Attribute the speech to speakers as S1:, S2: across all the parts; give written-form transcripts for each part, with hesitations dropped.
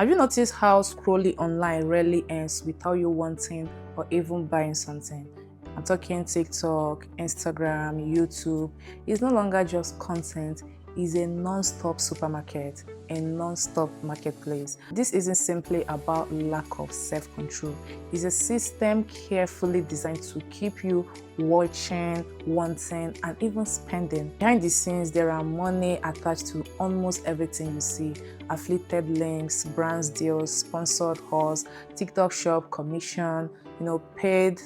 S1: Have you noticed how scrolling online rarely ends without you wanting or even buying something? I'm talking TikTok, Instagram, YouTube. It's no longer just content, it's a non-stop supermarket, a non-stop marketplace. This isn't simply about lack of self-control. It's a system carefully designed to keep you watching, wanting, and even spending. Behind the scenes, there are money attached to almost everything you see. Affiliated links, brands deals, sponsored hauls, TikTok shop, commission, paid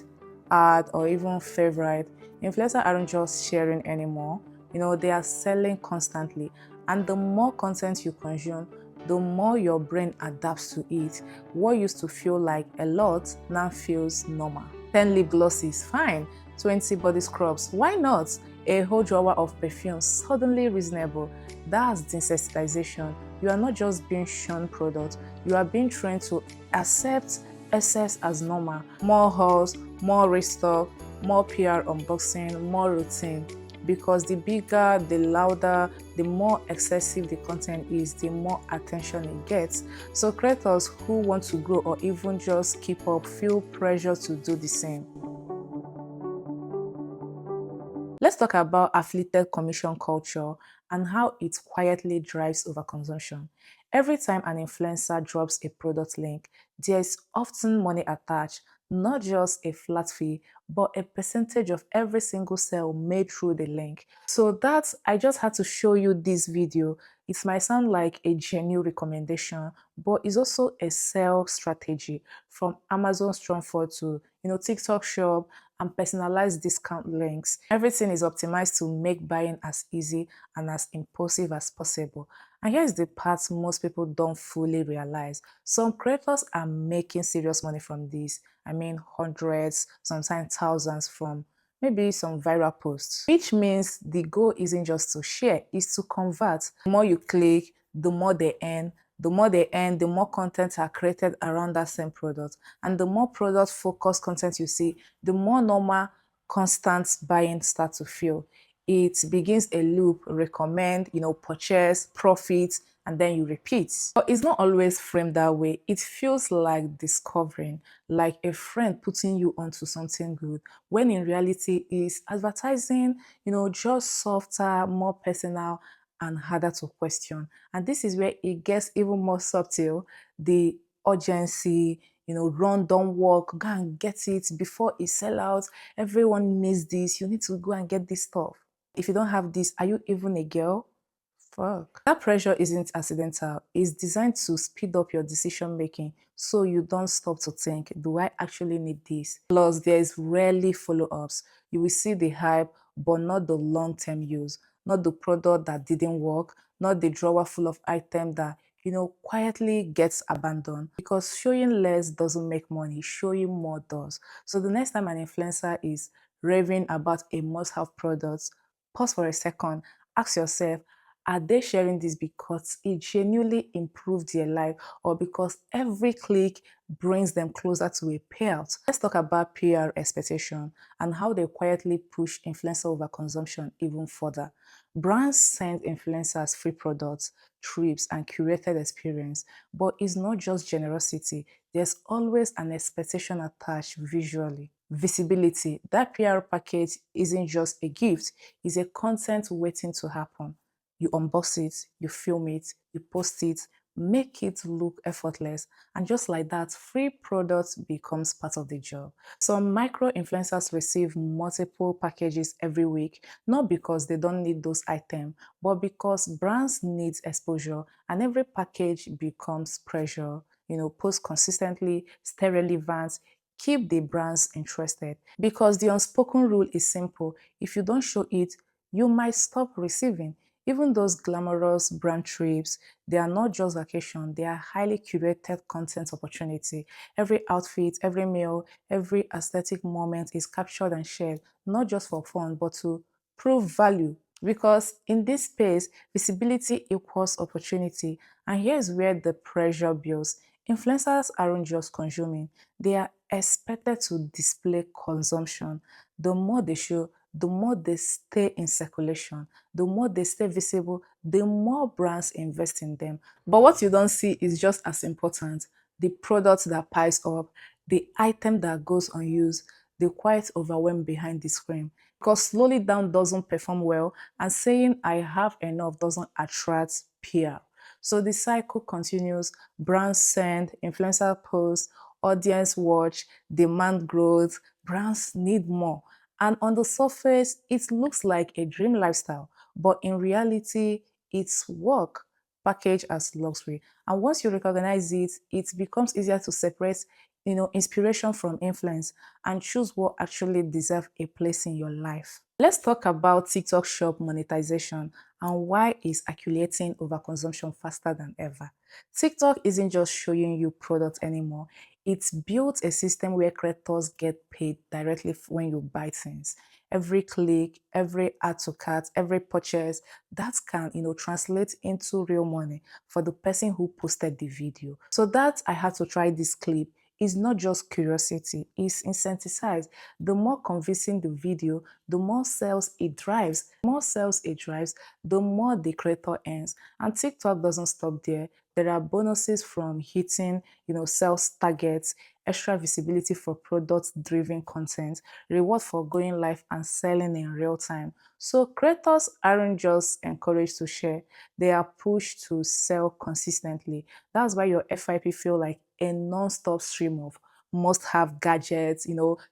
S1: ad, or even favorite. Influencers aren't just sharing anymore. They are selling constantly. And the more content you consume, the more your brain adapts to it. What used to feel like a lot now feels normal. 10 lip glosses, fine. 20 body scrubs, why not? A whole drawer of perfume, suddenly reasonable. That's desensitization. You are not just being shown products, you are being trained to accept excess as normal. More hauls, more restock, more PR unboxing, more routine. Because the bigger, the louder, the more excessive the content is, the more attention it gets. So creators who want to grow or even just keep up feel pressure to do the same. Let's talk about affiliated commission culture and how it quietly drives overconsumption. Every time an influencer drops a product link, there's often money attached, not just a flat fee, but a percentage of every single sale made through the link. So I just had to show you this video. It might sound like a genuine recommendation, but it's also a sale strategy from Amazon Storefront to TikTok Shop and personalized discount links. Everything is optimized to make buying as easy and as impulsive as possible. And here's the part most people don't fully realize. Some creators are making serious money from this. I mean, hundreds, sometimes thousands from maybe some viral posts. Which means the goal isn't just to share, it's to convert. The more you click, the more they earn. The more they earn, the more content are created around that same product. And the more product-focused content you see, the more normal, constant buying starts to feel. It begins a loop, recommend, purchase, profit, and then you repeat. But it's not always framed that way. It feels like discovering, like a friend putting you onto something good, when in reality is advertising, just softer, more personal, and harder to question. And this is where it gets even more subtle. The urgency, run, don't walk, go and get it before it sell out. Everyone needs this. You need to go and get this stuff. If you don't have this, are you even a girl? Fuck. That pressure isn't accidental. It's designed to speed up your decision making so you don't stop to think, do I actually need this? Plus, there is rarely follow-ups. You will see the hype, but not the long-term use, not the product that didn't work, not the drawer full of items that quietly gets abandoned. Because showing less doesn't make money, showing more does. So the next time an influencer is raving about a must-have product, pause for a second, ask yourself, are they sharing this because it genuinely improved their life or because every click brings them closer to a payout? Let's talk about PR expectation and how they quietly push influencer overconsumption even further. Brands send influencers free products, trips, and curated experience, but it's not just generosity. There's always an expectation attached visually. Visibility. That PR package isn't just a gift, it's a content waiting to happen. You unbox it, you film it, you post it, make it look effortless, and just like that, free product becomes part of the job. Some micro influencers receive multiple packages every week, not because they don't need those items, but because brands need exposure, and every package becomes pressure. Post consistently, stay relevant, keep the brands interested. Because the unspoken rule is simple: if you don't show it, you might stop receiving. Even those glamorous brand trips, they are not just vacation, they are highly curated content opportunity. Every outfit, every meal, every aesthetic moment is captured and shared, not just for fun, but to prove value. Because in this space, visibility equals opportunity. And here's where the pressure builds. Influencers aren't just consuming, they are expected to display consumption. The more they show, the more they stay in circulation, the more they stay visible, the more brands invest in them. But what you don't see is just as important: the product that piles up, the item that goes unused, the quiet overwhelm behind the screen. Because slowly down doesn't perform well, and saying I have enough doesn't attract PR. So the cycle continues: brands send, influencer posts, audience watch, demand grows, brands need more. And on the surface, it looks like a dream lifestyle, but in reality, it's work packaged as luxury. And once you recognize it, it becomes easier to separate, inspiration from influence and choose what actually deserves a place in your life. Let's talk about TikTok Shop monetization and why it's accumulating overconsumption faster than ever. TikTok isn't just showing you products anymore. It's built a system where creators get paid directly when you buy things. Every click, every add to cart, every purchase, that can, translate into real money for the person who posted the video. So that I had to try this clip is not just curiosity, it's incentivized. The more convincing the video, the more sales it drives. The more sales it drives, the more the creator earns. And TikTok doesn't stop there. There are bonuses from hitting, sales targets, extra visibility for product-driven content, reward for going live and selling in real time. So creators aren't just encouraged to share, they are pushed to sell consistently. That's why your FIP feel like a non-stop stream of must-have gadgets.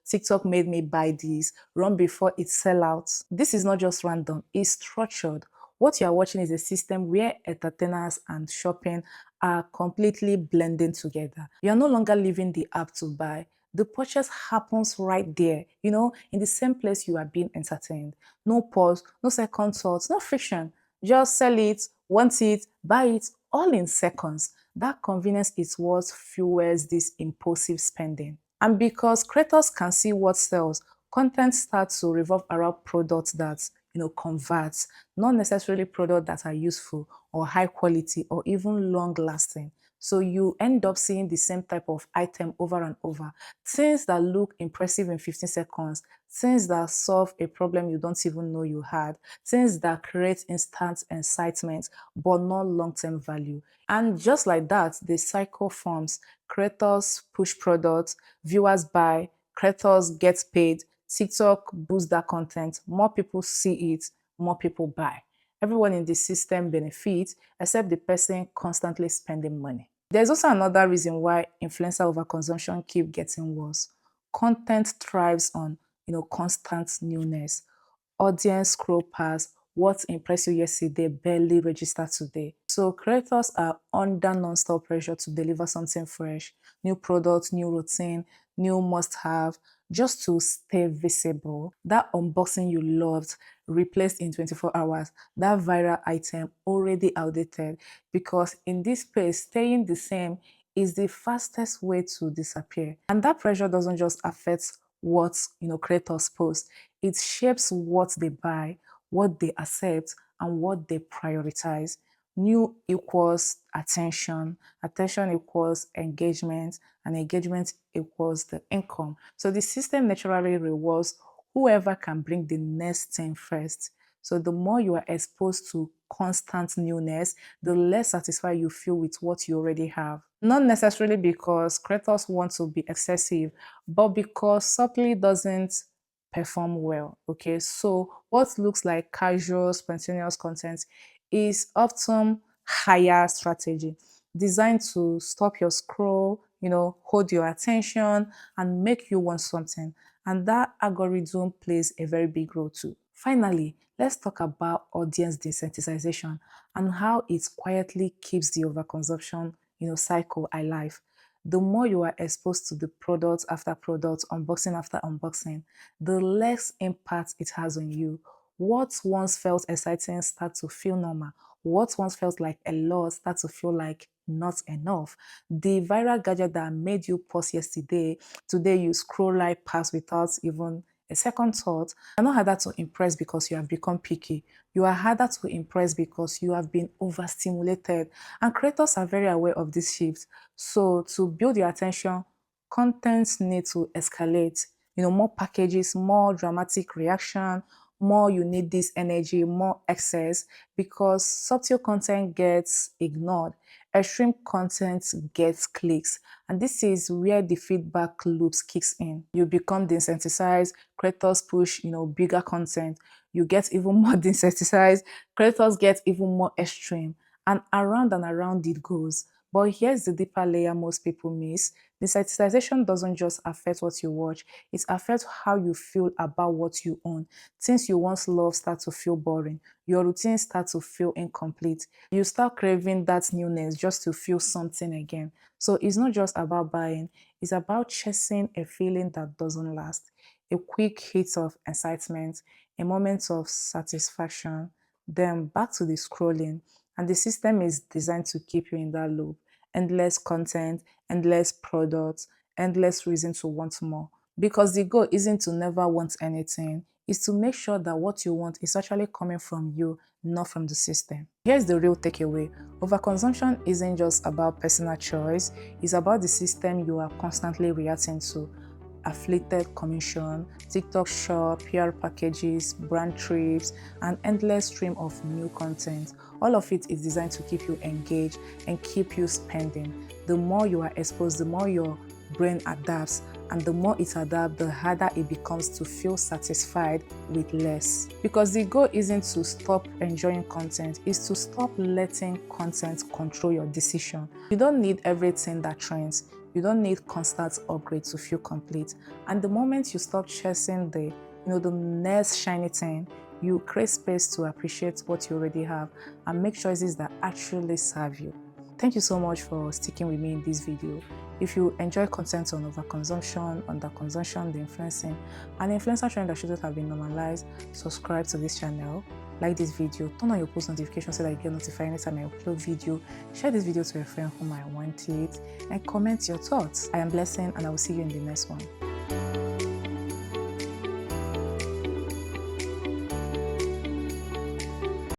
S1: TikTok made me buy this, run before it sell out. This is not just random, it's structured. What you are watching is a system where entertainers and shopping are completely blending together. You're no longer leaving the app to buy. The purchase happens right there, in the same place you are being entertained. No pause, no second thoughts, no friction. Just sell it, want it, buy it, all in seconds. That convenience is what fuels this impulsive spending. And because creators can see what sells, content starts to revolve around products that converts, not necessarily products that are useful or high quality or even long lasting. So you end up seeing the same type of item over and over. Things that look impressive in 15 seconds, things that solve a problem you don't even know you had, things that create instant excitement but not long-term value. And just like that, the cycle forms. Creators push products, viewers buy, creators get paid, TikTok boosts that content, more people see it, more people buy. Everyone in the system benefits except the person constantly spending money. There's also another reason why influencer overconsumption keep getting worse. Content thrives on, constant newness. Audience scroll past what impressed you yesterday barely registered today. So creators are under non-stop pressure to deliver something fresh, new products, new routine, new must-have, just to stay visible. That unboxing you loved replaced in 24 hours. That viral item already outdated, because in this space, staying the same is the fastest way to disappear. And that pressure doesn't just affect what creators post, it shapes what they buy, what they accept, and what they prioritize. New equals attention, attention equals engagement, and engagement equals the income. So the system naturally rewards whoever can bring the next thing first. So the more you are exposed to constant newness, the less satisfied you feel with what you already have. Not necessarily because creators want to be excessive, but because subtly doesn't perform well. Okay, so what looks like casual, spontaneous content is often higher strategy, designed to stop your scroll, hold your attention and make you want something. And that algorithm plays a very big role too. Finally, let's talk about audience desensitization and how it quietly keeps the overconsumption, cycle alive. The more you are exposed to the product after product, unboxing after unboxing, the less impact it has on you. What once felt exciting starts to feel normal. What once felt like a lot starts to feel like not enough. The viral gadget that made you pause yesterday, today you scroll right past without even a second thought. You're not harder to impress because you have become picky. You are harder to impress because you have been overstimulated. And creators are very aware of this shift. So to build your attention, contents need to escalate. more packages, more dramatic reaction, more you need this energy, more excess, because subtle content gets ignored, extreme content gets clicks, and this is where the feedback loops kicks in. You become desensitized, creators push bigger content, you get even more desensitized, creators get even more extreme, and around it goes. But here's the deeper layer most people miss. Desensitization doesn't just affect what you watch, it affects how you feel about what you own. Things you once loved start to feel boring. Your routine starts to feel incomplete. You start craving that newness just to feel something again. So it's not just about buying, it's about chasing a feeling that doesn't last. A quick hit of excitement, a moment of satisfaction, then back to the scrolling. And the system is designed to keep you in that loop. Endless content, endless products, endless reason to want more. Because the goal isn't to never want anything, it's to make sure that what you want is actually coming from you, not from the system. Here's the real takeaway. Overconsumption isn't just about personal choice, it's about the system you are constantly reacting to. Affiliated commission, TikTok shop, PR packages, brand trips, and endless stream of new content. All of it is designed to keep you engaged and keep you spending. The more you are exposed, the more your brain adapts, and the more it adapts, the harder it becomes to feel satisfied with less. Because the goal isn't to stop enjoying content, it's to stop letting content control your decision. You don't need everything that trends. You don't need constant upgrade to feel complete. And the moment you stop chasing the next shiny thing, you create space to appreciate what you already have and make choices that actually serve you. Thank you so much for sticking with me in this video. If you enjoy content on overconsumption, underconsumption, the influencing, and influencer trend that shouldn't have been normalized, subscribe to this channel, like this video, turn on your post notifications so that you get notified anytime I upload video, share this video to a friend whom I want it, and comment your thoughts. I am Blessing, and I will see you in the next one.